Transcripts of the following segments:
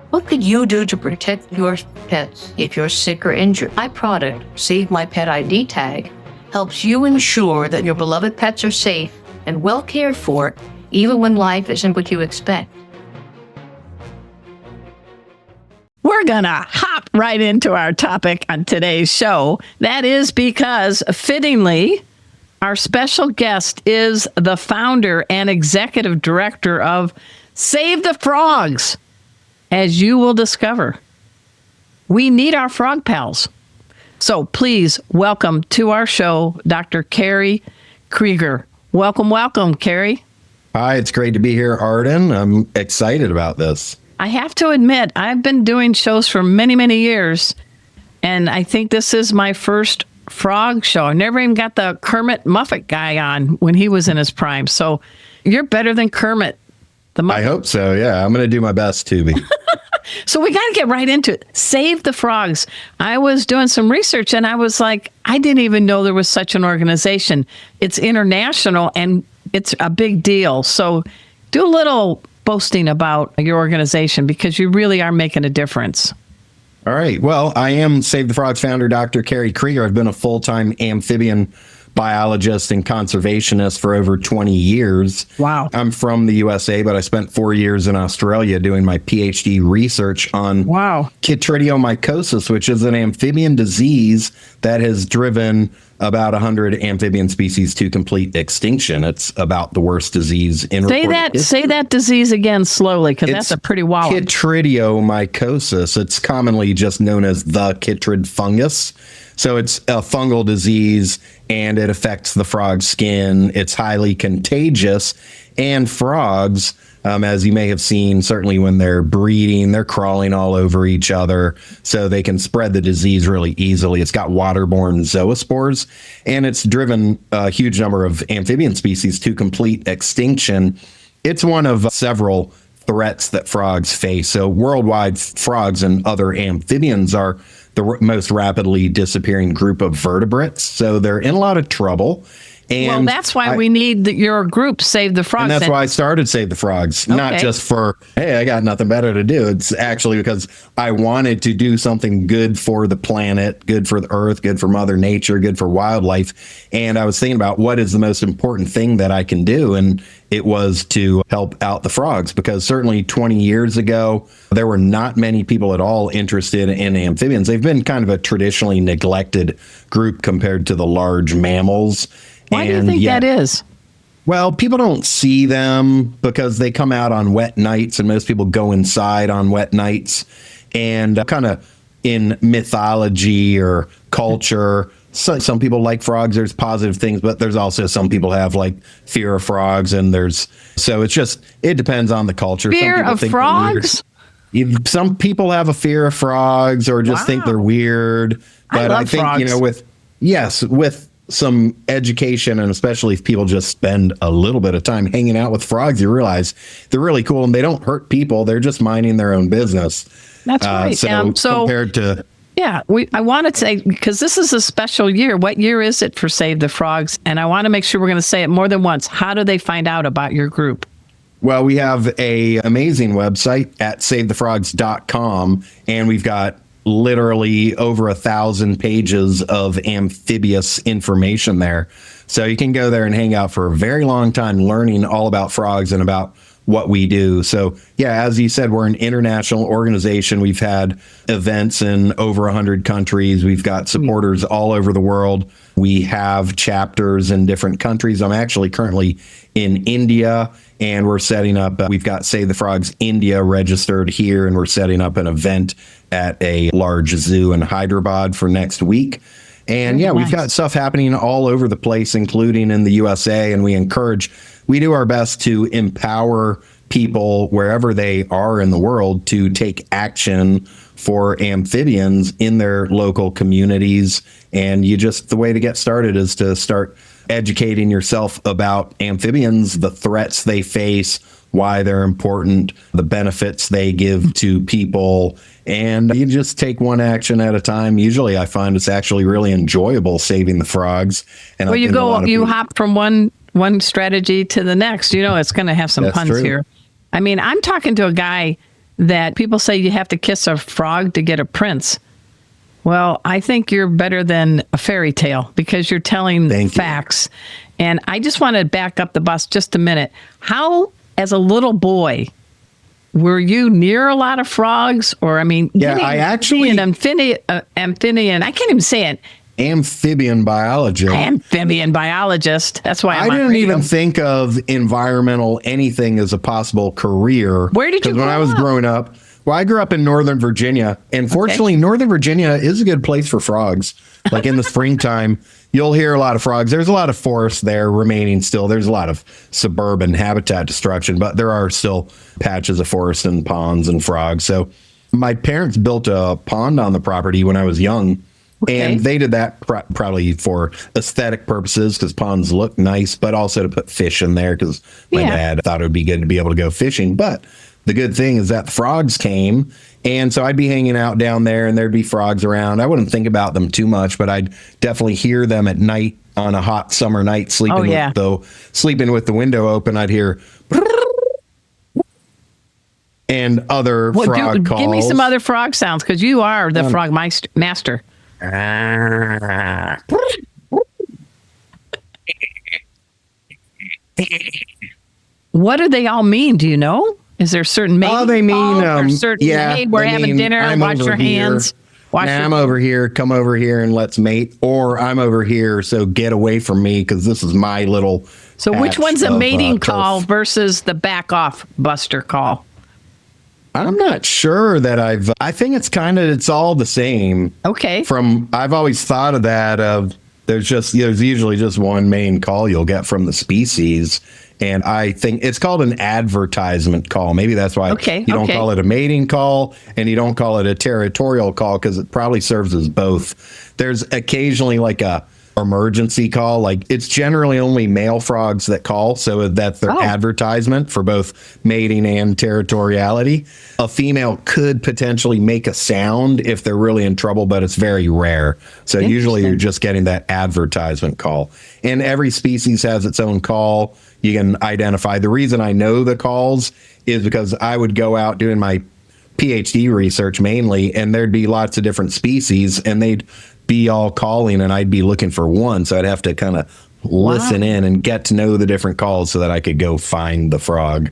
What could you do to protect your pets if you're sick or injured? My product, Save My Pet ID tag, helps you ensure that your beloved pets are safe and well cared for, even when life isn't what you expect. We're going to hop right into our topic on today's show. That is because, fittingly, our special guest is the founder and executive director of Save the Frogs. As you will discover, we need our frog pals. So please welcome to our show, Dr. Carrie Kreger. Welcome, Carrie. Hi, it's great to be here, Arden. I'm excited about this. I have to admit, I've been doing shows for many, many years, and I think this is my first frog show. I never even got the Kermit Muffet guy on when he was in his prime. So you're better than Kermit the Muffet. I hope so, yeah. I'm going to do my best to be. So we got to get right into it. Save the Frogs. I was doing some research and I was like, I didn't even know there was such an organization. It's international and it's a big deal. So do a little boasting about your organization because you really are making a difference. All right. Well, I am Save the Frogs founder, Dr. Carrie Kreger. I've been a full-time amphibian biologist and conservationist for over 20 years. Wow. I'm from the USA, but I spent 4 years in Australia doing my PhD research on chytridiomycosis, which is an amphibian disease that has driven about 100 amphibian species to complete extinction. It's about the worst disease in recorded history. Say that disease again slowly, because that's a pretty wow. Chytridiomycosis. It's commonly just known as the chytrid fungus. So it's a fungal disease, and it affects the frog's skin. It's highly contagious, and frogs, as you may have seen, certainly when they're breeding, they're crawling all over each other, so they can spread the disease really easily. It's got waterborne zoospores, and it's driven a huge number of amphibian species to complete extinction. It's one of several threats that frogs face. So worldwide, frogs and other amphibians are the most rapidly disappearing group of vertebrates. So they're in a lot of trouble. And well, that's why we need your group, Save the Frogs. And that's why I started Save the Frogs, not just for, hey, I got nothing better to do. It's actually because I wanted to do something good for the planet, good for the earth, good for Mother Nature, good for wildlife. And I was thinking about what is the most important thing that I can do. And it was to help out the frogs, because certainly 20 years ago, there were not many people at all interested in amphibians. They've been kind of a traditionally neglected group compared to the large mammals. Why do you think that is? Well, people don't see them because they come out on wet nights, and most people go inside on wet nights. And kind of in mythology or culture, some people like frogs. There's positive things, but there's also some people have like fear of frogs, and so it depends on the culture. Fear of frogs? Some people have a fear of frogs or just think they're weird. But I think, frogs. With some education, and especially if people just spend a little bit of time hanging out with frogs, you realize they're really cool and they don't hurt people. They're just minding their own business. That's right. So compared to... Yeah, I want to say, because this is a special year. What year is it for Save the Frogs? And I want to make sure we're going to say it more than once. How do they find out about your group? Well, we have an amazing website at savethefrogs.com, and we've got literally over 1,000 pages of amphibious information there. So you can go there and hang out for a very long time learning all about frogs and about what we do. So yeah, as you said, we're an international organization. We've had events in over 100 countries. We've got supporters all over the world. We have chapters in different countries. I'm actually currently in India, and we're setting up, we've got Save the Frogs India registered here, and we're setting up an event at a large zoo in Hyderabad for next week. And yeah, we've got stuff happening all over the place, including in the USA, and we do our best to empower people wherever they are in the world to take action for amphibians in their local communities. And the way to get started is to start educating yourself about amphibians, the threats they face, why they're important, the benefits they give to people. And you just take one action at a time. Usually I find it's actually really enjoyable saving the frogs. And you hop from one strategy to the next. It's going to have some puns here. I mean, I'm talking to a guy that people say you have to kiss a frog to get a prince. Well, I think you're better than a fairy tale because you're telling facts. And I just want to back up the bus just a minute. How, as a little boy, were you near a lot of frogs? Or, I mean, I actually... an amphibian, I can't even say it. Amphibian biologist. Amphibian biologist. That's why I didn't even think of environmental anything as a possible career. Where did you grow up? When I was growing up, well, I grew up in Northern Virginia, and fortunately, Northern Virginia is a good place for frogs. Like in the springtime, you'll hear a lot of frogs. There's a lot of forest there remaining still. There's a lot of suburban habitat destruction, but there are still patches of forest and ponds and frogs. So my parents built a pond on the property when I was young. Okay. And they did that probably for aesthetic purposes because ponds look nice, but also to put fish in there because my dad thought it would be good to be able to go fishing. But the good thing is that the frogs came, and so I'd be hanging out down there and there'd be frogs around. I wouldn't think about them too much, but I'd definitely hear them at night on a hot summer night sleeping with the window open. I'd hear and other frog calls. Give me some other frog sounds because you are the frog master. What do they all mean? Do you know? Is there certain mating they mean or certain hey, we're having dinner, wash your hands. I'm over here, come over here and let's mate. Or I'm over here, so get away from me because this is my little So which one's a mating call versus the back off buster call? I'm not sure that I think it's all the same. Okay. I've always thought of that there's usually just one main call you'll get from the species. And I think it's called an advertisement call. Maybe that's why you don't call it a mating call and you don't call it a territorial call because it probably serves as both. There's occasionally like a emergency call. Like it's generally only male frogs that call. So that's their advertisement for both mating and territoriality. A female could potentially make a sound if they're really in trouble, but it's very rare. So usually you're just getting that advertisement call. And every species has its own call. You can identify. The reason I know the calls is because I would go out doing my PhD research mainly, and there'd be lots of different species, and they'd be all calling, and I'd be looking for one. So I'd have to kind of listen in and get to know the different calls so that I could go find the frog.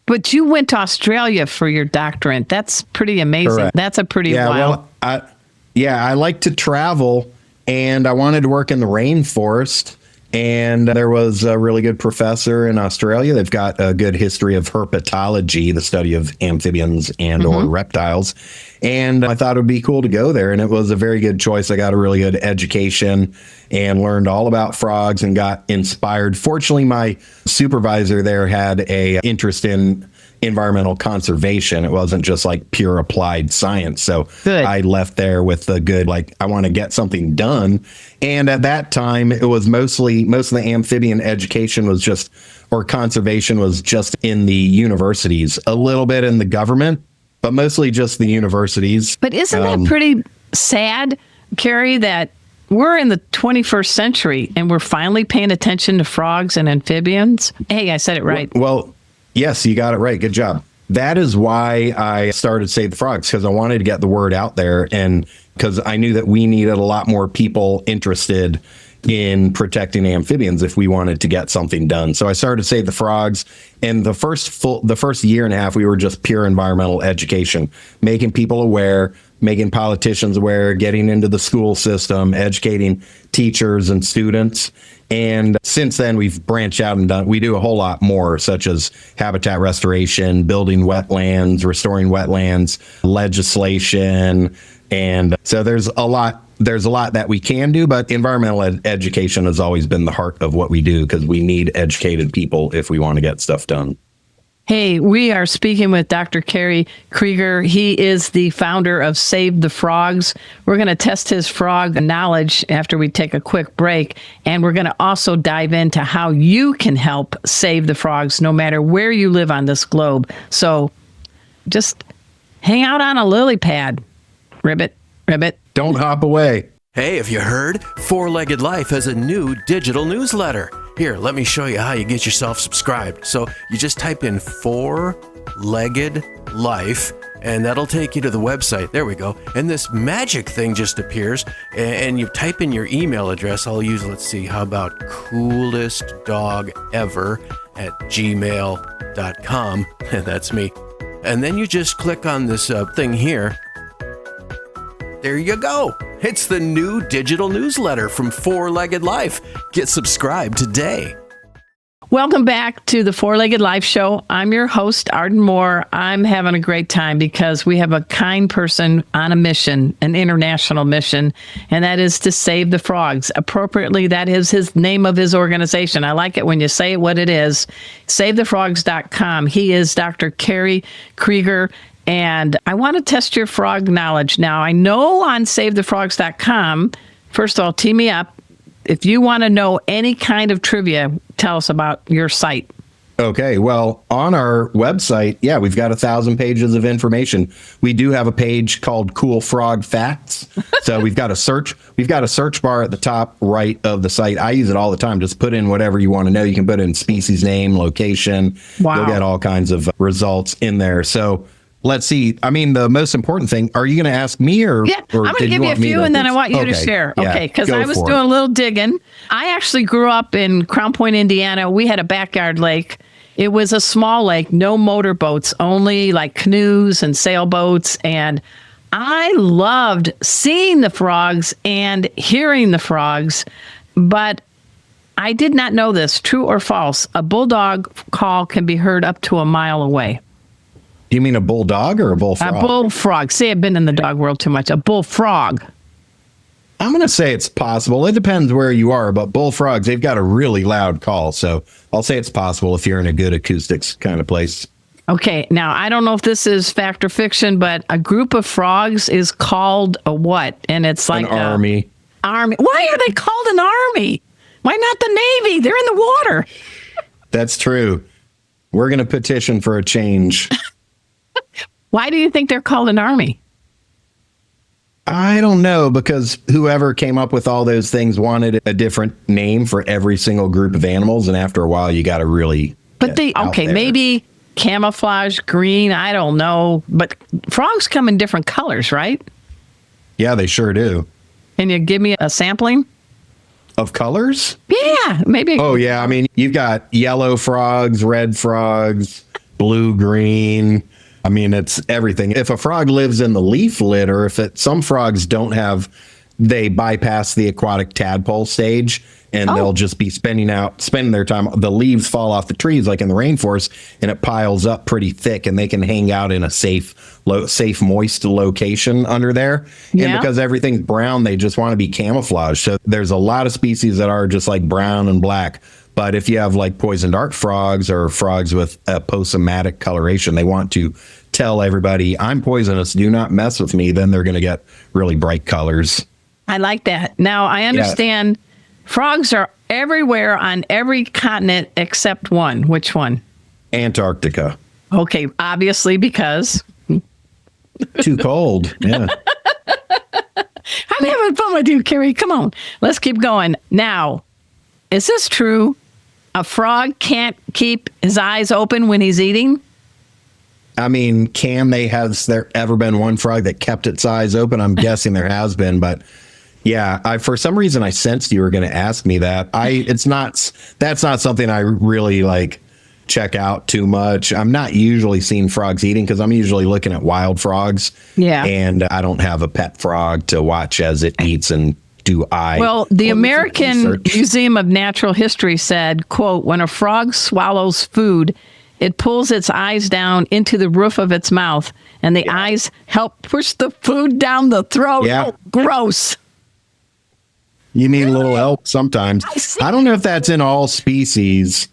But you went to Australia for your doctorate. That's pretty amazing. Correct. That's a pretty wild. Well, I like to travel, and I wanted to work in the rainforest. And there was a really good professor in Australia. They've got a good history of herpetology, the study of amphibians and or reptiles. And I thought it would be cool to go there. And it was a very good choice. I got a really good education and learned all about frogs and got inspired. Fortunately, my supervisor there had a interest in environmental conservation. It wasn't just like pure applied science. So I left there with a good, I want to get something done. And at that time, it was most of the amphibian education was or conservation was just in the universities, a little bit in the government, but mostly just the universities. But isn't that pretty sad, Carrie, that we're in the 21st century and we're finally paying attention to frogs and amphibians? Hey, I said it right. Well, yes, you got it right. Good job. That is why I started Save the Frogs, because I wanted to get the word out there and because I knew that we needed a lot more people interested in protecting amphibians if we wanted to get something done. So I started Save the Frogs, and the first year and a half, we were just pure environmental education, making people aware, making politicians aware, getting into the school system, educating teachers and students. And since then, we've branched out and we do a whole lot more, such as habitat restoration, building wetlands, restoring wetlands, legislation. And so there's a lot that we can do, but environmental education has always been the heart of what we do because we need educated people if we want to get stuff done. Hey, we are speaking with Dr. Carrie Kreger. He is the founder of Save the Frogs. We're going to test his frog knowledge after we take a quick break, and we're going to also dive into how you can help save the frogs no matter where you live on this globe. So just hang out on a lily pad. Ribbit, ribbit. Don't hop away. Hey, have you heard? Four-Legged Life has a new digital newsletter. Here, let me show you how you get yourself subscribed. So you just type in Four-Legged Life and that'll take you to the website. There we go. And this magic thing just appears, and you type in your email address. I'll use, let's see, how about coolestdogever@gmail.com. That's me. And then you just click on this thing here. There you go. It's the new digital newsletter from Four-Legged Life. Get subscribed today. Welcome back to the Four-Legged Life Show. I'm your host, Arden Moore. I'm having a great time because we have a kind person on a mission, an international mission, and that is to save the frogs. Appropriately, that is his name of his organization. I like it when you say what it is. SaveTheFrogs.com. He is Dr. Carrie Kreger, and I want to test your frog knowledge. Now, I know on SaveTheFrogs.com, first of all, tee me up. If you want to know any kind of trivia, tell us about your site. Okay, well, on our website, yeah, we've got 1,000 pages of information. We do have a page called Cool Frog Facts. So we've got a search bar at the top right of the site. I use it all the time. Just put in whatever you want to know. You can put in species name, location. Wow. You'll get all kinds of results in there. So let's see. I mean, the most important thing, are you going to ask me or? Yeah, or I'm going to give you a few and then I want you to share. Yeah, Okay, because I was for doing it. a little digging. I actually grew up in Crown Point, Indiana. We had a backyard lake. It was a small lake, no motorboats, only like canoes and sailboats. And I loved seeing the frogs and hearing the frogs. But I did not know this, true or false. A bulldog call can be heard up to a mile away. You mean a bulldog or a bullfrog? A bullfrog. See, I've been in the dog world too much. A bullfrog. I'm going to say it's possible. It depends where you are, but bullfrogs, they've got a really loud call. So I'll say it's possible if you're in a good acoustics kind of place. Okay, now I don't know if this is fact or fiction, but a group of frogs is called a what? And it's like An army. Army. Why are they called an army? Why not the Navy? They're in the water. That's true. We're going to petition for a change. Why do you think they're called an army? I don't know, because whoever came up with all those things wanted a different name for every single group of animals. And after a while, you got to really. But maybe camouflage, green, I don't know. But frogs come in different colors, right? Yeah, they sure do. Can you give me a sampling? Of colors? Yeah, maybe. Oh, yeah. I mean, you've got yellow frogs, red frogs, blue, green. I mean, it's everything. If a frog lives in the leaf litter, some frogs don't they bypass the aquatic tadpole stage, and they'll just be spending their time. The leaves fall off the trees like in the rainforest, and it piles up pretty thick, and they can hang out in a safe, moist location under there. Yeah. And because everything's brown, they just want to be camouflaged. So there's a lot of species that are just like brown and black. But if you have like poison dart frogs or frogs with a aposematic coloration, they want to tell everybody, I'm poisonous, do not mess with me. Then they're going to get really bright colors. I like that. Now, I understand frogs are everywhere on every continent except one. Which one? Antarctica. Okay, obviously because... Too cold. Yeah. I'm having fun with you, Carrie. Come on. Let's keep going. Now, is this true? A frog can't keep his eyes open when he's eating? I mean, has there ever been one frog that kept its eyes open? I'm guessing there has been, but yeah, for some reason I sensed you were going to ask me that. That's not something I really check out too much. I'm not usually seeing frogs eating because I'm usually looking at wild frogs. Yeah. And I don't have a pet frog to watch as it eats and do I. Well, the American research. Museum of Natural History said, quote, when a frog swallows food, it pulls its eyes down into the roof of its mouth, and the eyes help push the food down the throat. Yeah. Oh, gross. You need a little help sometimes. I don't know if that's in all species,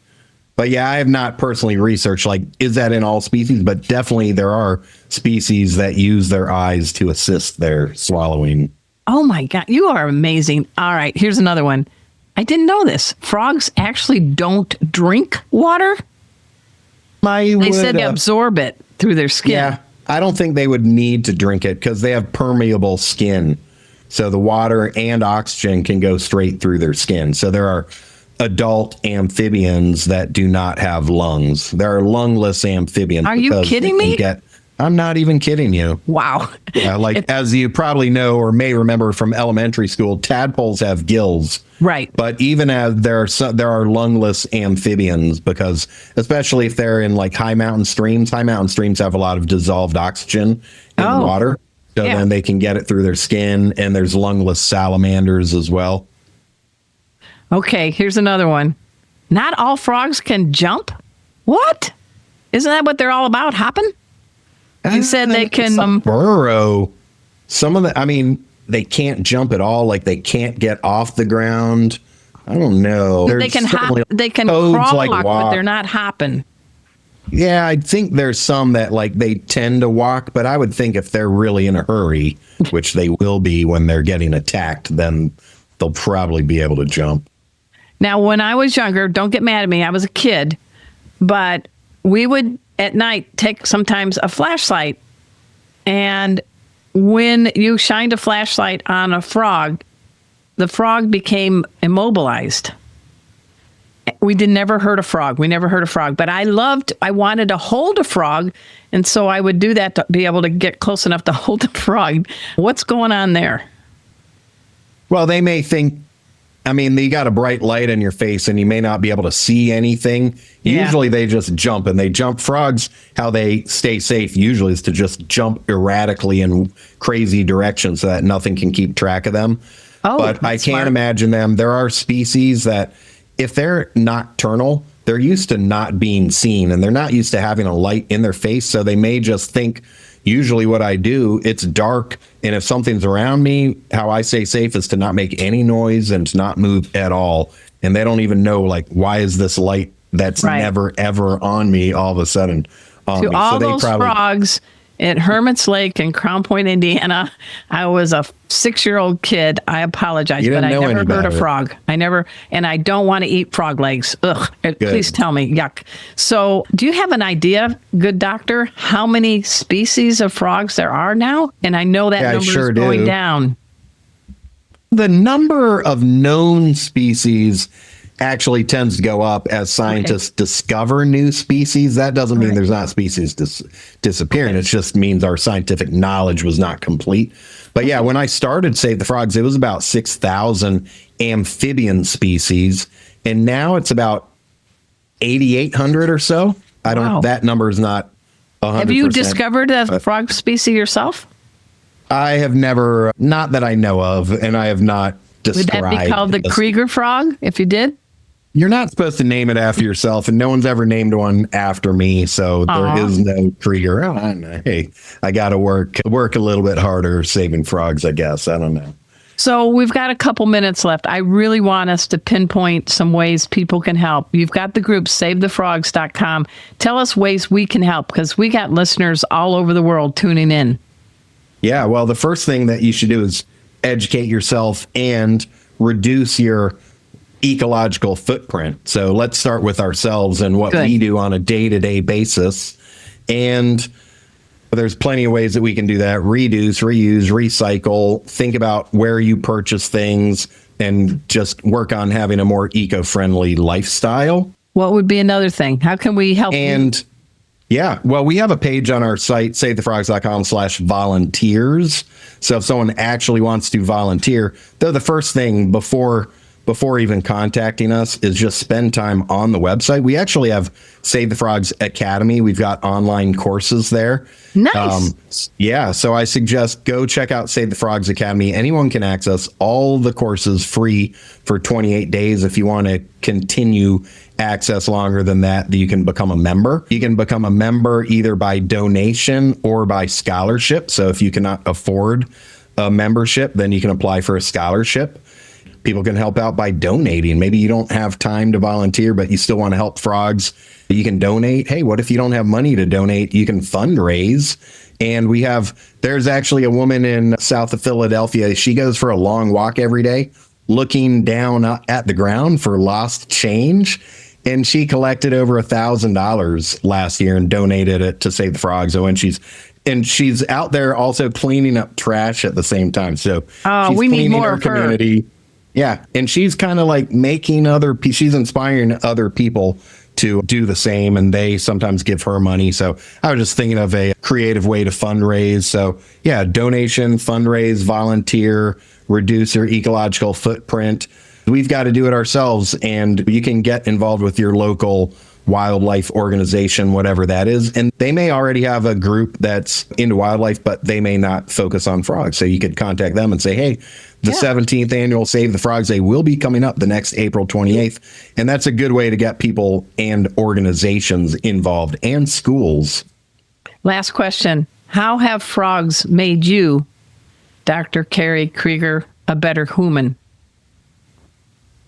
but yeah, I have not personally researched, is that in all species? But definitely there are species that use their eyes to assist their swallowing. Oh my God, you are amazing. All right, here's another one. I didn't know this. Frogs actually don't drink water. They said they absorb it through their skin. Yeah, I don't think they would need to drink it because they have permeable skin. So the water and oxygen can go straight through their skin. So there are adult amphibians that do not have lungs. There are lungless amphibians. Are you kidding me? I'm not even kidding you. Wow. As you probably know or may remember from elementary school, tadpoles have gills. Right. But even as there are lungless amphibians, because especially if they're in like high mountain streams have a lot of dissolved oxygen in water. So then they can get it through their skin, and there's lungless salamanders as well. Okay, here's another one. Not all frogs can jump? What? Isn't that what they're all about, hopping? You said they can burrow. Some of they can't jump at all. Like they can't get off the ground. I don't know. They can hop. They can crawl, like but they're not hopping. Yeah, I think there's some that like they tend to walk, but I would think if they're really in a hurry, which they will be when they're getting attacked, then they'll probably be able to jump. Now, when I was younger, don't get mad at me. I was a kid, but we would at night take sometimes a flashlight, and when you shined a flashlight on a frog, the frog became immobilized. We never hurt a frog. We never hurt a frog, but I wanted to hold a frog, and so I would do that to be able to get close enough to hold the frog. What's going on there? Well, they may think, you got a bright light in your face and you may not be able to see anything. Yeah. Usually they just jump, and they jump. Frogs, how they stay safe usually is to just jump erratically in crazy directions so that nothing can keep track of them. But I can't imagine them. There are species that if they're nocturnal, they're used to not being seen, and they're not used to having a light in their face. So they may just think, usually what I do, it's dark, and if something's around me, how I stay safe is to not make any noise and to not move at all. And they don't even know, like, why is this light that's never, ever on me all of a sudden on me? All those frogs at Hermit's Lake in Crown Point, Indiana, I was a 6-year-old kid. I apologize, but I never hurt a frog. And I don't want to eat frog legs. Ugh, please tell me. Yuck. So do you have an idea, good doctor, how many species of frogs there are now? And I know that number is going down. The number of known species actually tends to go up as scientists discover new species. That doesn't mean there's not species disappearing. It just means our scientific knowledge was not complete. But yeah, when I started Save the Frogs, it was about 6,000 amphibian species, and now it's about 8,800 or so. That number is not 100%. Have you discovered a frog species yourself? I have never, not that I know of, and I have not described. Would that be called the Kreger frog if you did? You're not supposed to name it after yourself, and no one's ever named one after me, so there is no Kreger. Hey, I got to work a little bit harder saving frogs, I guess. I don't know. So we've got a couple minutes left. I really want us to pinpoint some ways people can help. You've got the group, SaveTheFrogs.com. Tell us ways we can help, because we got listeners all over the world tuning in. Yeah, well, the first thing that you should do is educate yourself and reduce your ecological footprint. So let's start with ourselves and what we do on a day-to-day basis. And there's plenty of ways that we can do that. Reduce, reuse, recycle. Think about where you purchase things and just work on having a more eco-friendly lifestyle. What would be another thing? How can we help you? Yeah, well, we have a page on our site, SaveTheFrogs.com/volunteers. So if someone actually wants to volunteer, though, the first thing before even contacting us is just spend time on the website. We actually have Save the Frogs Academy. We've got online courses there. Nice. So I suggest go check out Save the Frogs Academy. Anyone can access all the courses free for 28 days. If you want to continue access longer than that, you can become a member. You can become a member either by donation or by scholarship. So if you cannot afford a membership, then you can apply for a scholarship. People can help out by donating. Maybe you don't have time to volunteer, but you still want to help frogs. You can donate. Hey, what if you don't have money to donate? You can fundraise. And there's actually a woman in south of Philadelphia. She goes for a long walk every day, looking down at the ground for lost change. And she collected over $1,000 last year and donated it to Save the Frogs. And she's out there also cleaning up trash at the same time. So we need more of her community. Yeah, and she's kind of like she's inspiring other people to do the same, and they sometimes give her money. So I was just thinking of a creative way to fundraise. So yeah, donation, fundraise, volunteer, reduce your ecological footprint. We've got to do it ourselves, and you can get involved with your local wildlife organization, whatever that is. And they may already have a group that's into wildlife, but they may not focus on frogs. So you could contact them and say, hey, the 17th annual Save the Frogs Day will be coming up the next April 28th. And that's a good way to get people and organizations involved, and schools. Last question. How have frogs made you, Dr. Carrie Kreger, a better human?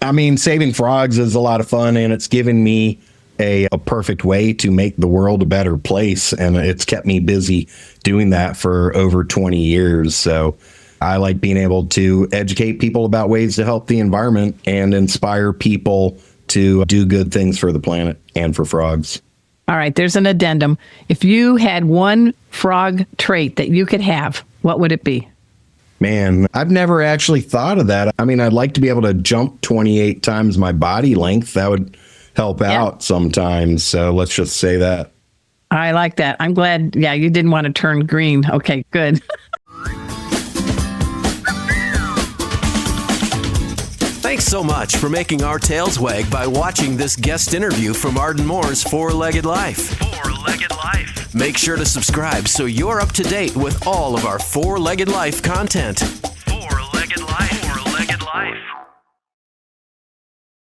I mean, saving frogs is a lot of fun, and it's given me a perfect way to make the world a better place. And it's kept me busy doing that for over 20 years. So I like being able to educate people about ways to help the environment and inspire people to do good things for the planet and for frogs. All right, there's an addendum. If you had one frog trait that you could have, what would it be? Man, I've never actually thought of that. I mean, I'd like to be able to jump 28 times my body length. That would help out sometimes. So let's just say that. I like that. I'm glad. Yeah, you didn't want to turn green. Okay, good. Thanks so much for making our tails wag by watching this guest interview from Arden Moore's Four-Legged Life. Four-Legged Life. Make sure to subscribe so you're up to date with all of our Four-Legged Life content. Four-Legged Life. Four-Legged Life.